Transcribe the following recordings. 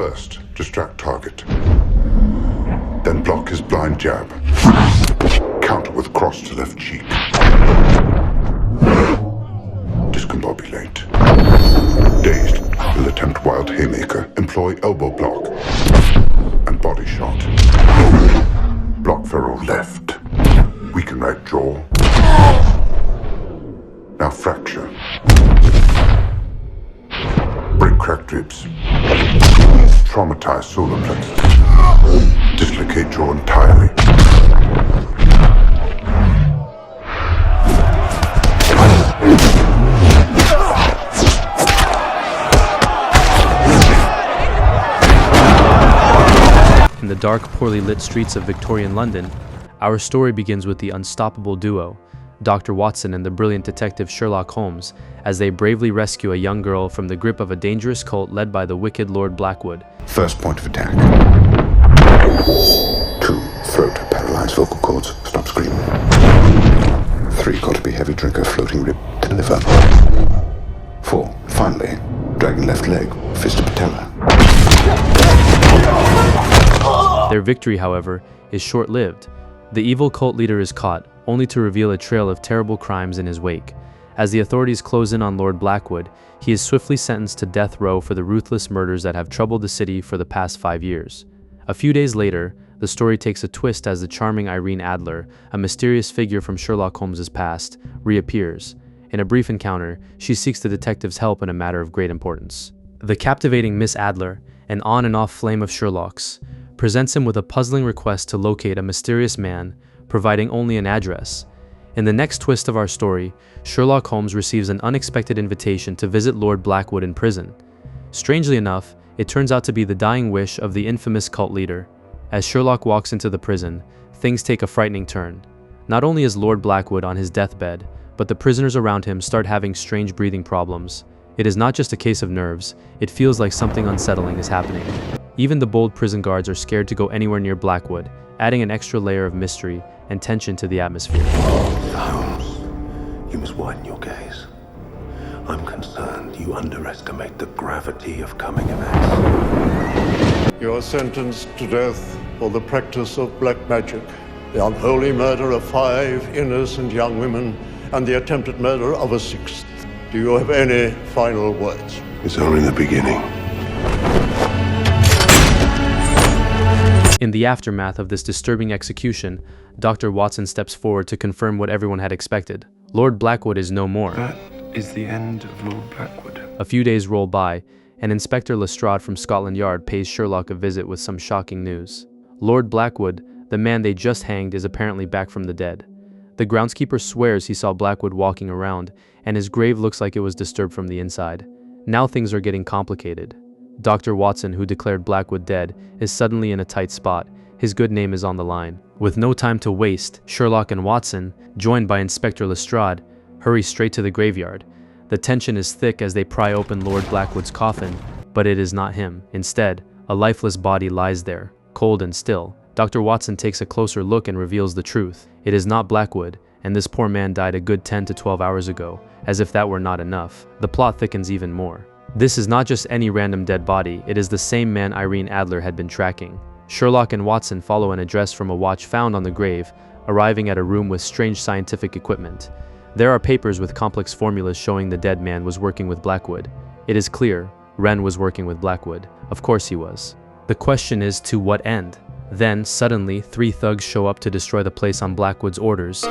First, distract target. Then block his blind jab. Counter with cross to left cheek. Discombobulate. Dazed, will attempt wild haymaker. Employ elbow block. And body shot. Block ferrule left. Weaken right jaw. Now fracture. Break cracked ribs. Traumatize solar plexus. Dislocate jaw entirely. In the dark, poorly lit streets of Victorian London, our story begins with the unstoppable duo, Dr. Watson and the brilliant detective Sherlock Holmes, as they bravely rescue a young girl from the grip of a dangerous cult led by the wicked Lord Blackwood. First point of attack. 2. Throat, paralyzed vocal cords, stop screaming. 3. Got to be heavy drinker, floating rib to liver. 4. Finally, dragging left leg, fist to patella. Their victory, however, is short-lived. The evil cult leader is caught, only to reveal a trail of terrible crimes in his wake. As the authorities close in on Lord Blackwood, he is swiftly sentenced to death row for the ruthless murders that have troubled the city for the past 5 years. A few days later, the story takes a twist as the charming Irene Adler, a mysterious figure from Sherlock Holmes's past, reappears. In a brief encounter, she seeks the detective's help in a matter of great importance. The captivating Miss Adler, an on and off flame of Sherlock's, presents him with a puzzling request to locate a mysterious man, providing only an address. In the next twist of our story, Sherlock Holmes receives an unexpected invitation to visit Lord Blackwood in prison. Strangely enough, it turns out to be the dying wish of the infamous cult leader. As Sherlock walks into the prison, things take a frightening turn. Not only is Lord Blackwood on his deathbed, but the prisoners around him start having strange breathing problems. It is not just a case of nerves, it feels like something unsettling is happening. Even the bold prison guards are scared to go anywhere near Blackwood, adding an extra layer of mystery and tension to the atmosphere. Holmes, you must widen your gaze. I'm concerned you underestimate the gravity of coming events. You are sentenced to death for the practice of black magic, the unholy murder of 5 innocent young women, and the attempted murder of a 6th. Do you have any final words? It's only the beginning. In the aftermath of this disturbing execution, Dr. Watson steps forward to confirm what everyone had expected. Lord Blackwood is no more. That is the end of Lord Blackwood. A few days roll by, and Inspector Lestrade from Scotland Yard pays Sherlock a visit with some shocking news. Lord Blackwood, the man they just hanged, is apparently back from the dead. The groundskeeper swears he saw Blackwood walking around, and his grave looks like it was disturbed from the inside. Now things are getting complicated. Dr. Watson, who declared Blackwood dead, is suddenly in a tight spot. His good name is on the line. With no time to waste, Sherlock and Watson, joined by Inspector Lestrade, hurry straight to the graveyard. The tension is thick as they pry open Lord Blackwood's coffin, but it is not him. Instead, a lifeless body lies there, cold and still. Dr. Watson takes a closer look and reveals the truth. It is not Blackwood, and this poor man died a good 10 to 12 hours ago. As if that were not enough, the plot thickens even more. This is not just any random dead body, it is the same man Irene Adler had been tracking. Sherlock and Watson follow an address from a watch found on the grave, arriving at a room with strange scientific equipment. There are papers with complex formulas showing the dead man was working with Blackwood. It is clear, Wren was working with Blackwood. Of course he was. The question is, to what end? Then, suddenly, 3 thugs show up to destroy the place on Blackwood's orders.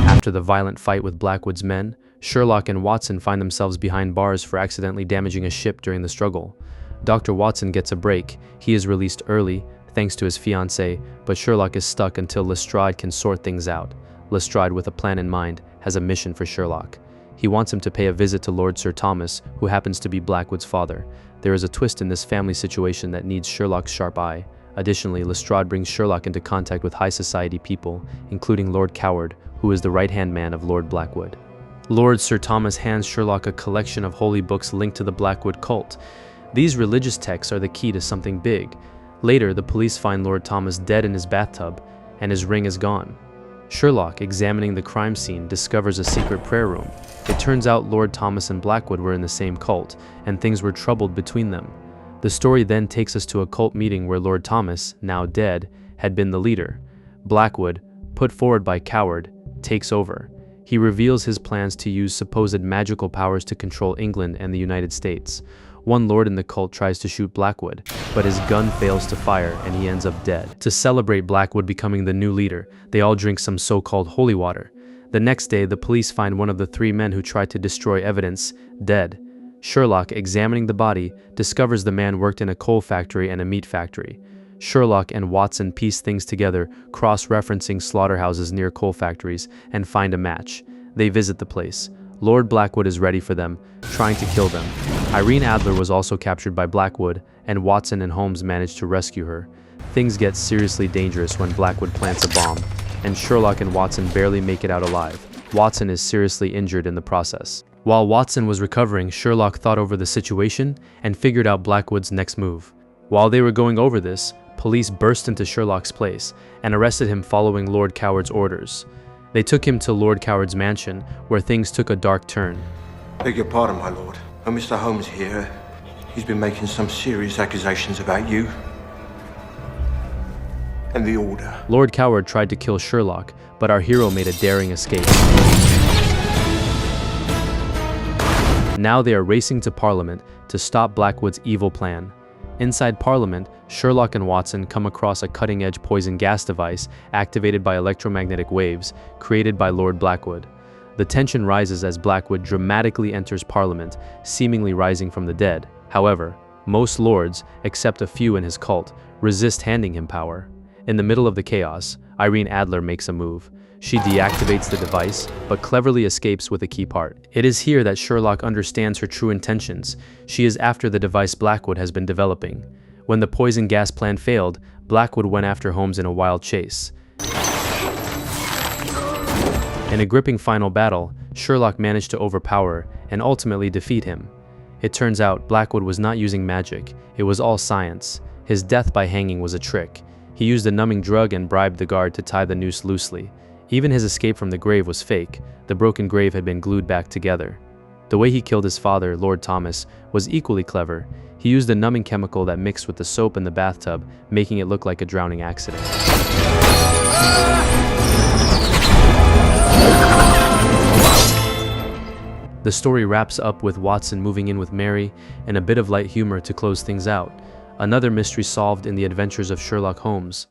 After the violent fight with Blackwood's men, Sherlock and Watson find themselves behind bars for accidentally damaging a ship during the struggle. Dr. Watson gets a break. He is released early, thanks to his fiancée, but Sherlock is stuck until Lestrade can sort things out. Lestrade, with a plan in mind, has a mission for Sherlock. He wants him to pay a visit to Lord Sir Thomas, who happens to be Blackwood's father. There is a twist in this family situation that needs Sherlock's sharp eye. Additionally, Lestrade brings Sherlock into contact with high society people, including Lord Coward, who is the right-hand man of Lord Blackwood. Lord Sir Thomas hands Sherlock a collection of holy books linked to the Blackwood cult. These religious texts are the key to something big. Later, the police find Lord Thomas dead in his bathtub, and his ring is gone. Sherlock, examining the crime scene, discovers a secret prayer room. It turns out Lord Thomas and Blackwood were in the same cult, and things were troubled between them. The story then takes us to a cult meeting where Lord Thomas, now dead, had been the leader. Blackwood, put forward by Coward, takes over. He reveals his plans to use supposed magical powers to control England and the United States. One lord in the cult tries to shoot Blackwood, but his gun fails to fire and he ends up dead. To celebrate Blackwood becoming the new leader, they all drink some so-called holy water. The next day, the police find one of the three men who tried to destroy evidence, dead. Sherlock, examining the body, discovers the man worked in a coal factory and a meat factory. Sherlock and Watson piece things together, cross-referencing slaughterhouses near coal factories, and find a match. They visit the place. Lord Blackwood is ready for them, trying to kill them. Irene Adler was also captured by Blackwood, and Watson and Holmes manage to rescue her. Things get seriously dangerous when Blackwood plants a bomb, and Sherlock and Watson barely make it out alive. Watson is seriously injured in the process. While Watson was recovering, Sherlock thought over the situation and figured out Blackwood's next move. While they were going over this, police burst into Sherlock's place and arrested him following Lord Coward's orders. They took him to Lord Coward's mansion, where things took a dark turn. Beg your pardon, my lord. Mr. Holmes here. He's been making some serious accusations about you and the Order. Lord Coward tried to kill Sherlock, but our hero made a daring escape. Now they are racing to Parliament to stop Blackwood's evil plan. Inside Parliament, Sherlock and Watson come across a cutting-edge poison gas device activated by electromagnetic waves created by Lord Blackwood. The tension rises as Blackwood dramatically enters Parliament, seemingly rising from the dead. However, most lords, except a few in his cult, resist handing him power. In the middle of the chaos, Irene Adler makes a move. She deactivates the device, but cleverly escapes with a key part. It is here that Sherlock understands her true intentions. She is after the device Blackwood has been developing. When the poison gas plan failed, Blackwood went after Holmes in a wild chase. In a gripping final battle, Sherlock managed to overpower and ultimately defeat him. It turns out Blackwood was not using magic, it was all science. His death by hanging was a trick. He used a numbing drug and bribed the guard to tie the noose loosely. Even his escape from the grave was fake. The broken grave had been glued back together. The way he killed his father, Lord Thomas, was equally clever. He used a numbing chemical that mixed with the soap in the bathtub, making it look like a drowning accident. The story wraps up with Watson moving in with Mary and a bit of light humor to close things out. Another mystery solved in the adventures of Sherlock Holmes.